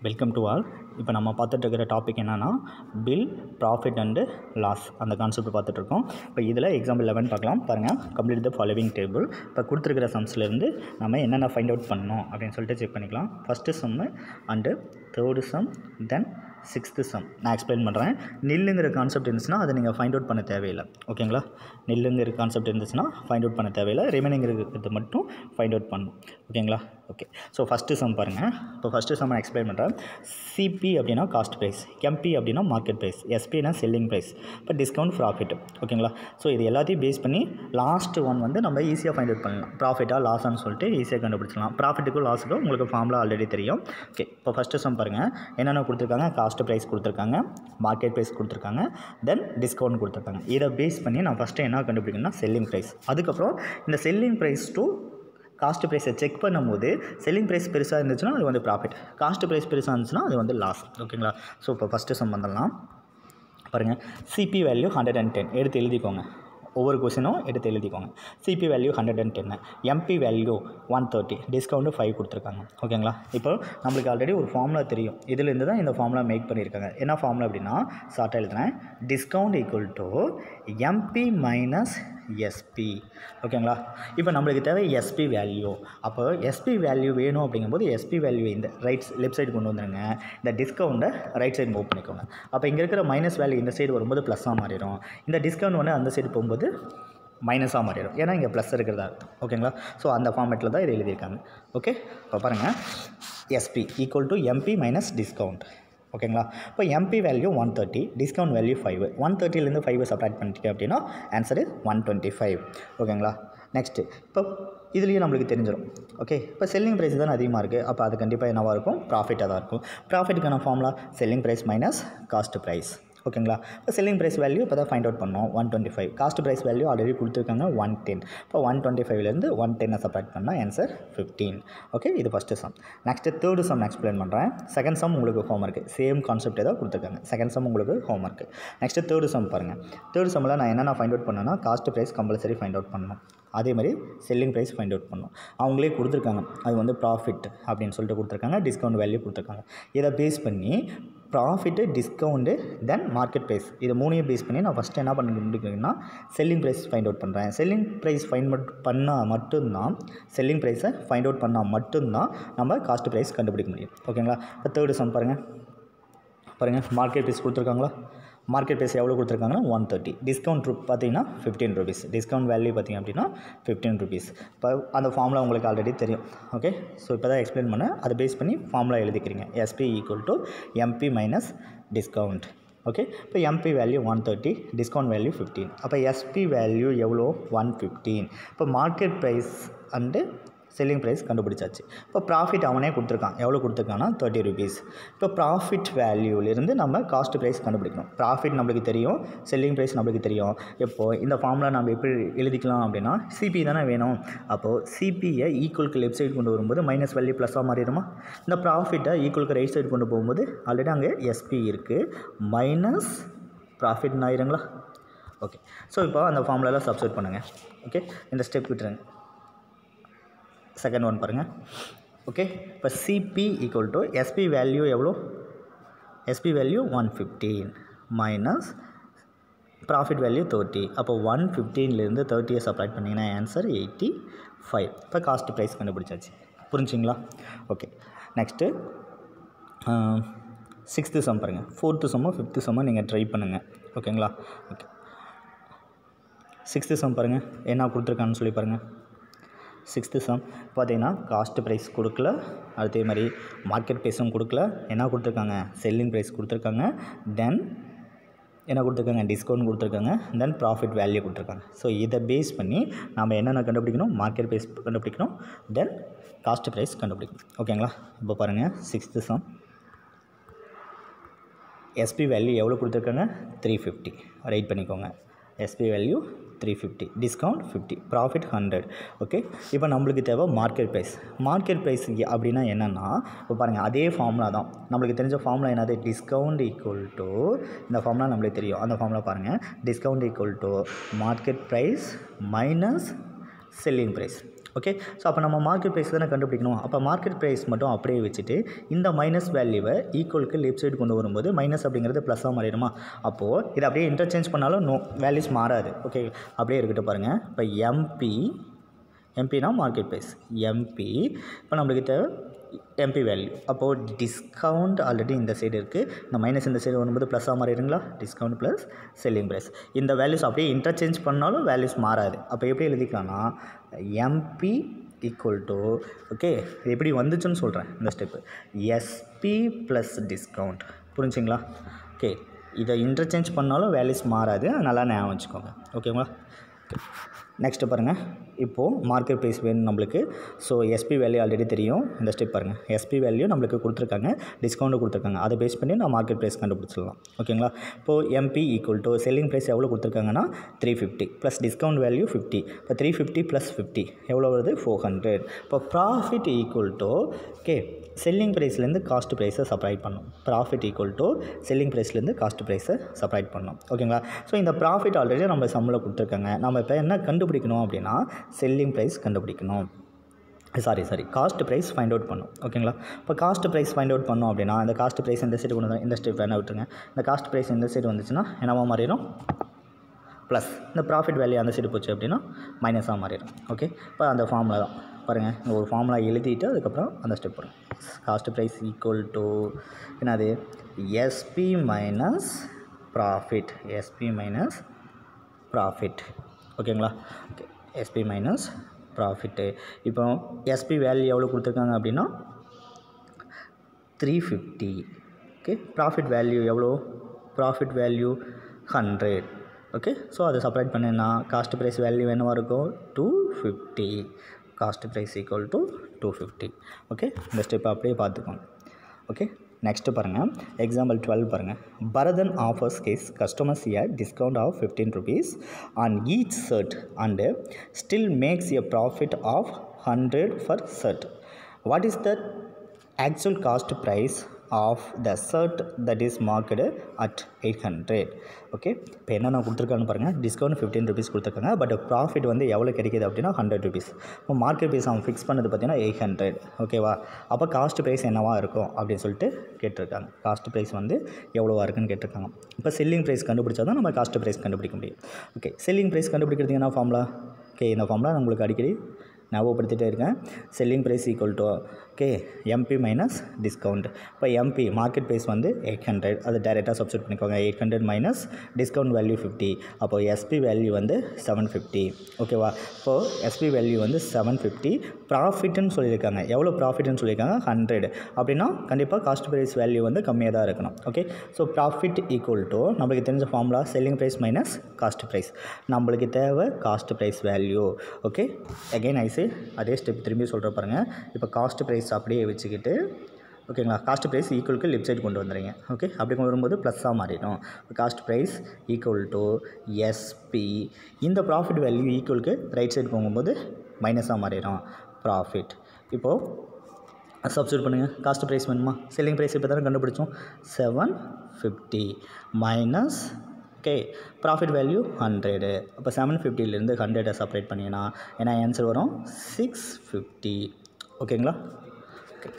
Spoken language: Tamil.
Welcome to all. இப்போ நம்ம பார்த்துட்டு இருக்கிற டாபிக் என்னென்னா பில், ப்ராஃபிட் அண்டு லாஸ் அந்த கான்செப்ட் பார்த்துட்ருக்கோம். இப்போ இதில் எக்ஸாம்பிள் 11 பார்க்கலாம். பாருங்கள், கம்ப்ளீட் த ஃபாலோவிங் டேபிள். இப்போ கொடுத்துருக்கிற சம்ஸ்லேருந்து நம்ம என்னென்ன ஃபைண்ட் அவுட் பண்ணணும் அப்படின்னு சொல்லிட்டு செக் பண்ணிக்கலாம். First Jammu and third some, then sixth some. நான் எக்ஸ்பிளைன் பண்ணுறேன். நில்லுங்கிற கான்செப்ட் இருந்துச்சுன்னா அதை நீங்கள் ஃபைண்ட் அவுட் பண்ண தேவையில்லை. ஓகேங்களா? நில்லுங்கிற கான்செப்ட் இருந்துச்சுன்னா ஃபைண்ட் அவுட் பண்ண தேவையில்லை. ரிமைனிங் இருக்கிறது மட்டும் ஃபைண்ட் அவுட் பண்ணணும். ஓகேங்களா? ஓகே. ஸோ ஃபஸ்ட்டு சம் பாருங்கள். இப்போ ஃபஸ்ட்டு சம் நான் எக்ஸ்பிளைன் பண்ணுறேன். சிபி அப்படின்னா காஸ்ட் ப்ரைஸ், எம்பி அப்படின்னா மார்க்கெட் ப்ரைஸ், எஸ்பினா செல்லிங் ப்ரைஸ், இப்போ டிஸ்கவுண்ட் ப்ராஃபிட். ஓகேங்களா? ஸோ இது எல்லாத்தையும் பேஸ் பண்ணி லாஸ்ட் ஒன் வந்து நம்ம ஈஸியாக ஃபைண்ட் அவுட் பண்ணலாம். ப்ராஃபிட்டாக லாஸான்னு சொல்லிட்டு ஈஸியாக கண்டுபிடிச்சலாம். ப்ராஃபிட்டுக்கும் லாஸுக்கும் உங்களுக்கு ஃபார்முலா ஆல்ரெடி தெரியும். ஓகே. இப்போ ஃபஸ்ட்டு சம் பாருங்கள். என்னென்ன கொடுத்துருக்காங்க? காஸ்ட் ப்ரைஸ் கொடுத்துருக்காங்க, மார்க்கெட் ப்ரைஸ் கொடுத்துருக்காங்க, தென் டிஸ்கவுண்ட் கொடுத்துருக்காங்க. இதை பேஸ் பண்ணி நான் ஃபஸ்ட்டு என்ன கண்டுபிடிக்கணும்னா செல்லிங் ப்ரைஸ். அதுக்கப்புறம் இந்த செல்லிங் ப்ரைஸ் டு காஸ்ட் ப்ரைஸை செக் பண்ணும்போது செல்லிங் ப்ரைஸ் பெருசாக இருந்துச்சுன்னா அது வந்து ப்ராஃபிட், காஸ்ட் ப்ரைஸ் பெருசாக இருந்துச்சுன்னா அது வந்து லாஸ். ஓகேங்களா? ஸோ இப்போ ஃபஸ்ட்டு சம் வந்துடலாம். பாருங்கள், சிபி வேல்யூ 110 எடுத்து எழுதிக்கோங்க. ஒவ்வொரு கொஸ்டினும் எடுத்து எழுதிக்கோங்க. CP value 110, MP value 130, discount 5 கொடுத்துருக்காங்க. ஓகேங்களா? இப்போ நம்மளுக்கு ஆல்ரெடி ஒரு ஃபார்முலா தெரியும். இதிலேருந்து தான் இந்த ஃபார்முலா மேக் பண்ணியிருக்காங்க. என்ன ஃபார்முலா அப்படின்னா ஷார்ட்டாக எழுதுறேன். Discount equal to MP minus SP. ஓகேங்களா? இப்போ நம்மளுக்கு தேவை எஸ்பி வேல்யூ. அப்போ எஸ்பி வேல்யூ வேணும் அப்படிங்கும்போது எஸ்பி வேல்யூ இந்த லெஃப்ட் சைடு கொண்டு வந்துடுங்க. இந்த டிஸ்கவுண்ட்டை ரைட் சைடு மூவ் பண்ணிக்கோங்க. அப்போ இங்கே இருக்கிற மைனஸ் வேல்யூ இந்த சைடு வரும்போது ப்ளஸ்ஸாக மாறிடும். இந்த டிஸ்கவுண்ட் வந்து அந்த சைடு போகும்போது மைனஸாக மாறிடும். ஏன்னா இங்கே ப்ளஸ் இருக்கிறதா இருக்கும். ஓகேங்களா? ஸோ அந்த ஃபார்மேட்டில் தான் இதை எழுதியிருக்காங்க. ஓகே. இப்போ பாருங்கள், SP equal to MP minus discount. ஓகேங்களா? இப்போ MP value 130, discount value 5. 130லேருந்து 5 subtract பண்ணிட்டீங்க அப்படின்னா ஆன்சரு 125. ஓகேங்களா? நெக்ஸ்ட்டு இப்போ இதுலேயும் நம்மளுக்கு தெரிஞ்சிடும். ஓகே. இப்போ செல்லிங் ப்ரைஸ் தான் அதிகமாக இருக்குது. அப்போ அது கண்டிப்பாக என்னவாக இருக்கும்? ப்ராஃபிட்டாக தான் இருக்கும். ப்ராஃபிட்டுக்கான formula selling price minus cost price. ஓகேங்களா? இப்போ செல்லிங் ப்ரைஸ் வேல்யூ இப்போ தான் ஃபைண்ட் அவுட் பண்ணோம் 125. காஸ்ட் ப்ரைஸ் வேல்யூ ஆல்ரெடி கொடுத்துருக்காங்க 110. இப்போ 125லேருந்து 110 சப்ராக்ட் பண்ணால் ஆன்சர் 15. ஓகே. இது first sum. Next third sum explain பண்ணுறேன். செகண்ட் சம் உங்களுக்கு ஹோம் ஒர்க்கு, சேம் கான்செப்ட் ஏதாவது கொடுத்துருக்காங்க. செகண்ட் சம் உங்களுக்கு home work. Next third sum பாருங்கள். தேர்டு சம்மில் நான் என்னென்ன ஃபைண்ட் அவுட் பண்ணேன்னா cost price compulsory find out பண்ணணும். அதே மாதிரி செல்லிங் ப்ரைஸ் ஃபைண்ட் அவுட் பண்ணணும். அவங்களே கொடுத்துருக்காங்க. அது வந்து ப்ராஃபிட் அப்படின்னு சொல்லிட்டு கொடுத்துருக்காங்க, டிஸ்கவுண்ட் வேல்யூ கொடுத்துருக்காங்க. இதை பேஸ் பண்ணி profit, discount, then market price, இது மூணையும் பேஸ் பண்ணி நான் ஃபஸ்ட்டு என்ன பண்ணிக்கிறேன்னா செல்லிங் ப்ரைஸ் ஃபைண்ட் அவுட் பண்ணுறேன். செல்லிங் ப்ரைஸ் ஃபைண்ட் பண்ணால் மட்டும்தான், செல்லிங் ப்ரைஸை ஃபைண்ட் அவுட் பண்ணால் மட்டும்தான் நம்ம காஸ்ட் ப்ரைஸ் கண்டுபிடிக்க முடியும். ஓகேங்களா? இப்போ தேர்டு சம் பாருங்கள். மார்க்கெட் ப்ரைஸ் கொடுத்துருக்காங்களா? மார்க்கெட் ப்ரைஸ் எவ்வளோ கொடுத்துருக்காங்கன்னா 130. டிஸ்கவுண்ட் பார்த்தீங்கன்னா 15 ருபீஸ். டிஸ்கவுண்ட் வேல்யூ பார்த்திங்க அப்படின்னா 15 ருபீஸ். இப்போ அந்த ஃபார்முலா உங்களுக்கு ஆல்ரெடி தெரியும். ஓகே. ஸோ இப்போ தான் எக்ஸ்பிளைன் பண்ணேன். அதை பேஸ் பண்ணி ஃபார்முலா எழுதிக்கிறீங்க. SP equal to MP minus discount. Okay. இப்போ எம்பி வேல்யூ 130, டிஸ்கவுண்ட் வேல்யூ 15. அப்போ எஸ்பி வேல்யூ எவ்வளோ? 115. இப்போ market price and selling price கண்டுபிடிச்சாச்சு. இப்போ ப்ராஃபிட் அவனே கொடுத்துருக்கான். எவ்வளோ கொடுத்துருக்கான்னா 30 ருபீஸ். இப்போ ப்ராஃபிட் வேல்யூலேருந்து நம்ம காஸ்ட் ப்ரைஸ் கண்டுபிடிக்கணும். ப்ராஃபிட் நம்மளுக்கு தெரியும், செல்லிங் ப்ரைஸ் நம்மளுக்கு தெரியும். இப்போது இந்த ஃபார்முலா நம்ம எப்படி எழுதிக்கலாம் அப்படின்னா சிபி தானே வேணும். அப்போது சிபியை ஈக்குவலுக்கு லெஃப்ட் சைடு கொண்டு வரும்போது மைனஸ் வேல்யூ ப்ளஸ்ஸாக மாறிடுமா? இந்த ப்ராஃபிட்டை ஈக்குவலுக்கு ரைட் சைடு கொண்டு போகும்போது ஆல்ரெடி அங்கே எஸ்பி இருக்குது, மைனஸ் ப்ராஃபிட்னு ஆயிருங்களா? ஓகே. ஸோ இப்போ அந்த ஃபார்முலாவில் சப்ஸ்டிட்யூட் பண்ணுங்கள். ஓகே. இந்த ஸ்டெப் விட்டுருங்க. செகண்ட் ஒன் பாருங்கள். ஓகே. இப்போ CP equal to SP value எவ்வளோ? SP value 115 minus profit value 30. அப்போ 115லேருந்து 30 சப்ராக்ட் பண்ணிங்கன்னா ஆன்சர் 85. இப்போ காஸ்ட் ப்ரைஸ் கண்டுபிடிச்சாச்சு. புரிஞ்சுங்களா? ஓகே. நெக்ஸ்ட்டு சிக்ஸ்த்து சம் பாருங்கள். ஃபோர்த்து சம்மோ ஃபிஃப்த்து சம்மோ நீங்கள் ட்ரை பண்ணுங்கள். ஓகேங்களா? ஓகே. சிக்ஸ்த்து சம் பாருங்கள். என்ன கொடுத்துருக்கான்னு சொல்லி பாருங்கள். சிக்ஸ்த்து சம் பார்த்தீங்கன்னா காஸ்ட் ப்ரைஸ் கொடுக்கல, அதே மாதிரி மார்க்கெட் ப்ரைஸும் கொடுக்கல. என்ன கொடுத்துருக்காங்க? செல்லிங் ப்ரைஸ் கொடுத்துருக்காங்க, தென் என்ன கொடுத்துருக்காங்க? டிஸ்கவுண்ட் கொடுத்துருக்காங்க, தென் ப்ராஃபிட் வேல்யூ கொடுத்துருக்காங்க. ஸோ இதை பேஸ் பண்ணி நம்ம என்னென்ன கண்டுபிடிக்கணும்? மார்க்கெட் ப்ரைஸ் கண்டுபிடிக்கணும், தென் காஸ்ட் ப்ரைஸ் கண்டுபிடிக்கணும். ஓகேங்களா? இப்போ பாருங்கள், சிக்ஸ்த்து சம் எஸ்பி வேல்யூ எவ்வளோ கொடுத்துருக்காங்க? 350. ரைட் பண்ணிக்கோங்க. SP value 350, discount 50, profit 100. Okay. இப்போ நம்மளுக்கு தேவை மார்க்கெட் ப்ரைஸ். மார்க்கெட் ப்ரைஸ் அப்படின்னா என்னென்னா இப்போ பாருங்கள், அதே ஃபார்முலா தான் நம்மளுக்கு தெரிஞ்ச ஃபார்முலா. என்னது? டிஸ்கவுண்ட் ஈக்குவல் டு, இந்த ஃபார்முலா நம்மளுக்கு தெரியும். அந்த ஃபார்முலா பாருங்கள். Discount equal to market price minus selling price. Okay. So அப்போ நம்ம மார்க்கெட் ப்ரைஸ் தானே கண்டுபிடிக்கணும். அப்போ மார்க்கெட் ப்ரைஸ் மட்டும் அப்படியே வச்சுட்டு இந்த மைனஸ் வேல்யூவை ஈக்குவலுக்கு லெஃப்ட் சைடு கொண்டு வரும்போது மைனஸ் அப்படிங்கிறது ப்ளஸ்ஸாக மாறிடுமா. அப்போது இதை அப்படியே இன்டர்சேஞ்ச் பண்ணாலும் வேல்யூஸ் மாறாது. ஓகே, அப்படியே இருக்கட்டும் பாருங்கள். இப்போ எம்பினா மார்க்கெட் ப்ரைஸ், எம்பி. இப்போ நம்மளுக்கு தேவை எம்பி வேல்யூ. அப்போது டிஸ்கவுண்ட் ஆல்ரெடி இந்த சைடு இருக்குது, இந்த மைனஸ் இந்த சைடு வரும்போது ப்ளஸ்ஸாக மாறிடுங்களா. Discount plus selling price. இந்த வேல்யூஸ் அப்படியே இன்டர்சேஞ்ச் பண்ணாலும் வேல்யூஸ் மாறாது. அப்போ எப்படி எழுதிக்கலாம்னா எம்பி ஈக்குவல் டு, ஓகே எப்படி வந்துச்சுன்னு சொல்கிறேன் இந்த ஸ்டெப்பு, எஸ்பி ப்ளஸ் டிஸ்கவுண்ட். புரிஞ்சுங்களா. ஓகே, இதை இன்டர்சேஞ்ச் பண்ணாலும் வேல்யூஸ் மாறாது, நல்லா ஞாபகம் வச்சுக்கோங்க. ஓகேங்களா. நெக்ஸ்ட்டு பாருங்கள். இப்போது மார்க்கெட் ப்ரைஸ் வேணும் நம்மளுக்கு. ஸோ எஸ்பி வேல்யூ ஆல்ரெடி தெரியும். இந்த ஸ்டெப் பாருங்கள். எஸ்பி வேல்யூ நம்மளுக்கு கொடுத்துருக்காங்க, டிஸ்கவுண்ட்டு கொடுத்துருக்காங்க. அதை பேஸ் பண்ணி நான் மார்க்கெட் ப்ரைஸ் கண்டுபிடிச்சிடலாம். ஓகேங்களா. இப்போது MP equal to selling price எவ்வளோ கொடுத்துருக்காங்கன்னா 350 ப்ளஸ் டிஸ்கவுண்ட் வேல்யூ 50. இப்போ 350 ப்ளஸ் 50 எவ்வளோ வருது, 400. இப்போ profit equal to, okay, selling ப்ரைஸ்லேருந்து காஸ்ட் ப்ரைஸை செப்பரேட் பண்ணணும். ப்ராஃபிட் ஈக்குவல் டு செல்லிங் ப்ரைஸ்லேருந்து காஸ்ட் ப்ரைஸை செப்பரேட் பண்ணணும். ஓகேங்களா. ஸோ இந்த ப்ராஃபிட் ஆல்ரெடி நம்ம சம்மில் கொடுத்துருக்காங்க. நம்ம இப்போ என்ன கண்டுபிடிக்கணும் அப்படின்னா செல்லிங் ப்ரைஸ் கண்டுபிடிக்கணும். Sorry cost price find out பண்ணணும். ஓகேங்களா. இப்போ காஸ்ட் ப்ரைஸ் ஃபைண்ட் அவுட் பண்ணோம் அப்படின்னா இந்த காஸ்ட் ப்ரைஸ் இந்த சைடு கொண்டு வந்து இந்த ஸ்டெப் வேணா விட்டுருங்க. இந்த காஸ்ட் ப்ரைஸ் இந்த சைடு வந்துச்சுன்னா என்னவா மாறிடும், ப்ளஸ். இந்த ப்ராஃபிட் வேல்யூ அந்த சைடு போச்சு அப்படின்னா மைனஸாக மாறிடும். ஓகே, இப்போ அந்த ஃபார்முலா தான் பாருங்கள். இந்த ஒரு ஃபார்முலா எழுதிட்டு அதுக்கப்புறம் அந்த ஸ்டெப் வரும். காஸ்ட் ப்ரைஸ் ஈக்குவல் டு என்னது, SP minus profit, SP minus profit. ஓகேங்களா. Okay, SP minus profit. இப்போ எஸ்பி வேல்யூ எவ்வளோ கொடுத்துருக்காங்க அப்படின்னா 350. ஓகே, ப்ராஃபிட் வேல்யூ எவ்வளோ, ப்ராஃபிட் வேல்யூ 100. ஓகே, ஸோ அதை செப்பரேட் பண்ணினா காஸ்ட் ப்ரைஸ் வேல்யூ என்னவாக இருக்கும், 250. Cost price equal to 250. Okay, இந்த ஸ்டெப்பை அப்படியே பார்த்துக்கோங்க. ஓகே, நெக்ஸ்ட்டு பாருங்கள். எக்ஸாம்பிள் 12 பாருங்கள். Bharathan offers his customers a discount of 15 rupees on each shirt and still makes a profit of 100 for shirt. What is the actual cost price of the shirt that is marked at 800? Okay, இப்போ என்னென்ன கொடுத்துருக்கான்னு பாருங்கள். டிஸ்கவுண்ட் 15 rupees கொடுத்துருக்காங்க. பட் ப்ராஃபிட் வந்து எவ்வளோ கிடைக்கிது அப்படின்னா 100 rupees. இப்போ மார்க்கெட் ப்ரைஸ் அவன் ஃபிக்ஸ் பண்ணது பார்த்தீங்கன்னா 800. ஓகேவா. அப்போ காஸ்ட் ப்ரைஸ் என்னவாக இருக்கும் அப்படின்னு சொல்லிட்டு கேட்டிருக்காங்க. காஸ்ட் ப்ரைஸ் வந்து எவ்வளோவா இருக்குன்னு கேட்டிருக்காங்க. இப்போ செல்லிங் ப்ரைஸ் கண்டுபிடிச்சா தான் நம்ம காஸ்ட் ப்ரைஸ் கண்டுபிடிக்க முடியும். ஓகே, செல்லிங் ப்ரைஸ் கண்டுபிடிக்கிறதுக்கு என்ன ஃபார்முலா. ஓகே, இந்த ஃபார்முலா உங்களுக்கு அடிக்கடி ஞாபகப்படுத்திகிட்டே இருக்கேன். Selling price equal to, okay, MP minus discount. இப்போ எம்பி மார்க்கெட் ப்ரைஸ் வந்து 800, அது டைரெக்டாக சப்ஸ்டிட் பண்ணிக்கோங்க. 800 மைனஸ் டிஸ்கவுண்ட் வேல்யூ 50. அப்போது எஸ்பி வேல்யூ வந்து 750. ஓகேவா. இப்போது எஸ்பி வேல்யூ வந்து 750. ப்ராஃபிட்னு சொல்லியிருக்காங்க. எவ்வளோ ப்ராஃபிட்னு சொல்லியிருக்காங்க, 100. அப்படின்னா கண்டிப்பாக காஸ்ட் ப்ரைஸ் வேல்யூ வந்து கம்மியாக தான் இருக்கணும். Okay, so profit equal to நம்மளுக்கு தெரிஞ்ச formula selling price minus cost price. நம்மளுக்கு தேவை cost price value. Okay, again I see அதே ஸ்டெப் திரும்பி சொல்கிற பாருங்கள். இப்போ காஸ்ட் ப்ரைஸ் அப்படியே வச்சுக்கிட்டு, ஓகேங்களா, காஸ்ட் ப்ரைஸ் ஈக்குவலுக்கு லெஃப்ட் சைடு கொண்டு வந்துடுங்க. ஓகே, அப்படி கொண்டு வரும்போது ப்ளஸ்ஸாக மாறிடும். Cost price equal to SP. இந்த ப்ராஃபிட் வேல்யூ ஈக்குவலுக்கு ரைட் சைடு போகும்போது மைனஸாக மாறிடும் ப்ராஃபிட். இப்போது சப்ஸ்டிட் பண்ணுங்கள். காஸ்ட் ப்ரைஸ் வேணுமா, செல்லிங் ப்ரைஸ் இப்போ தானே கண்டுபிடிச்சோம், 750 மைனஸ், ஓகே, ப்ராஃபிட் வேல்யூ 100. அப்போ 750லேருந்து 100 செப்பரேட் பண்ணிங்கன்னா என்ன ஆன்சர் வரும், 650. ஓகேங்களா. ஓகே.